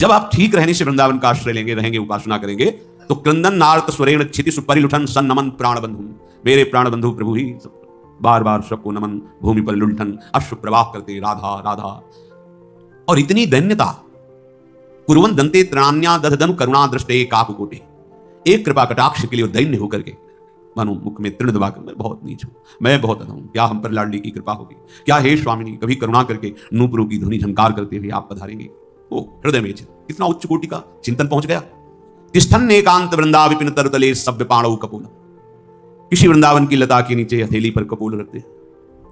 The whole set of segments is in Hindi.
जब आप ठीक रहने से वृंदावन का आश्रय लेंगे, रहेंगे, उपासना करेंगे, तो क्रंदन नारत स्वरेण क्षिति सुपरिलुठन सन नमन प्राण बंधु, मेरे प्राण बंधु प्रभु ही बार बार सबको नमन, भूमि पर लुंठन अश्रु प्रवाह करते राधा राधा। और इतनी दैन्यता, कुरुवन दंते त्रणान्या दधदनु करुणा दृष्टे काकुकोटे, एक कृपा कटाक्ष के लिए दैन्य होकर के मानो मुख में तृण दबाकर, मैं बहुत नीच हूं, मैं बहुत अधम हूं, क्या हम पर लाडली की कृपा होगी, क्या हे स्वामिनी कभी करुणा करके नूपुरों की ध्वनि झंकार करते हुए आप पधारेंगे। ओ हृदय में इतना उच्च कोटि का चिंतन पहुंच गया। तिष्ठन एकांत वृंदा विपिन तरतले सभ्य पाणव कपूल, किसी वृंदावन की लता के नीचे हथेली पर कपूल रखते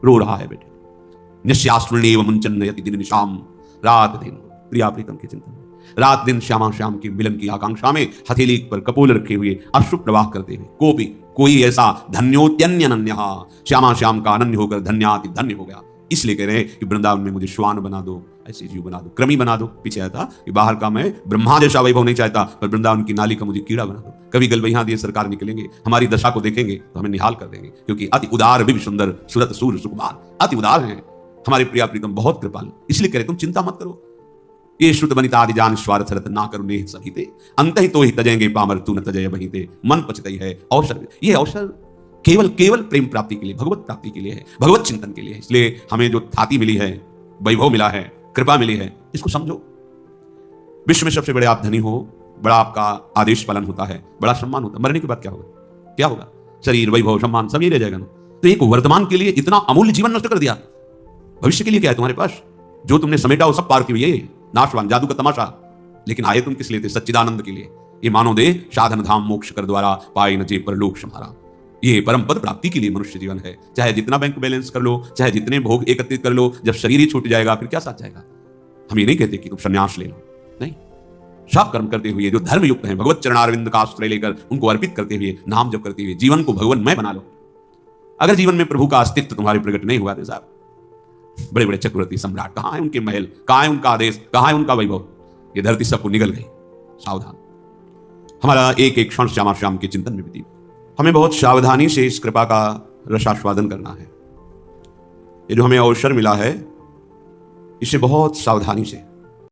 रो रहा है बेटे। निश्यास्वनेव मुंचन यति दिन निशाम, रात दिन प्रिया प्रीतम के चिंतन, रात दिन श्यामा श्याम के मिलन की आकांक्षा में हथेली पर कपोल रखे हुए अश्रु प्रवाह करते हुए, कोई ऐसा धन्योत्यन्य अनन्य, श्यामा श्याम का अनन्य होकर धन्याति धन्य हो गया। इसलिए कह रहे हैं कि वृंदावन में मुझे श्वान बना दो, ऐसे जीव बना दो, क्रमी बना दो। पीछे आया था कि बाहर का मैं ब्रह्मा जैसा वैभव नहीं चाहता, पर वृंदावन की नाली का मुझे कीड़ा बना दो। कभी गलबैया दिए सरकार निकलेंगे, हमारी दशा को देखेंगे तो हमें निहाल कर देंगे, क्योंकि अति उदार भी सुंदर सुरत सूर सुकुमार, अति उदार हैं हमारे प्रिया प्रीतम, बहुत कृपालु। इसलिए कह रहे तुम चिंता मत करो, ये श्रुत बनिता आदि जान स्वार्थ रत ना करो नेह सहिते, अंत ही तो ही तजेंगे पामर तू न तजय बहिते, मन पचतई है अवसर। ये अवसर केवल प्रेम प्राप्ति के लिए, भगवत प्राप्ति के लिए है, भगवत चिंतन के लिए है। इसलिए हमें जो थाती मिली है, वैभव मिला है, कृपा मिली है, इसको समझो। विश्व में सबसे बड़े आप धनी हो, बड़ा आपका आदेश पालन होता है, बड़ा सम्मान होता है। मरने के बाद क्या होगा? क्या होगा? शरीर, वैभव, सम्मान सब ये रह जाएगा ना। तो एक वर्तमान के लिए इतना अमूल्य जीवन नष्ट कर दिया, भविष्य के लिए क्या है तुम्हारे पास? जो तुमने समेटा वो सब पार किए, ये नाशवान जादू का तमाशा। लेकिन आए तुम किस लिए थे? सच्चिदानंद के लिए। ये मानो दे साधन धाम मोक्ष कर द्वारा पाए न जे परलोक समारा, ये परम पद प्राप्ति के लिए मनुष्य जीवन है। चाहे जितना बैंक बैलेंस कर लो, चाहे जितने भोग एकत्रित कर लो, जब शरीर ही छूट जाएगा फिर क्या साथ जाएगा? हम ये नहीं कहते कि तुम संन्यास ले लो, नहीं। सब कर्म करते हुए जो धर्म युक्त हैं, भगवत चरणारविंद का आश्रय लेकर उनको अर्पित करते हुए, नाम जप करते हुए जीवन को भगवन्मय बना लो। अगर जीवन में प्रभु का अस्तित्व तुम्हारे प्रकट नहीं हुआ तो साहब, बड़े बड़े चक्रवर्ती सम्राट, कहां है उनके महल, कहां है उनका आदेश, कहां है उनका वैभव? ये धरती सबको निगल गई। सावधान। हमारा एक एक क्षण श्यामा श्याम के चिंतन में बीती। हमें बहुत सावधानी से इस कृपा का रसास्वादन करना है। ये जो हमें अवसर मिला है, इसे बहुत सावधानी से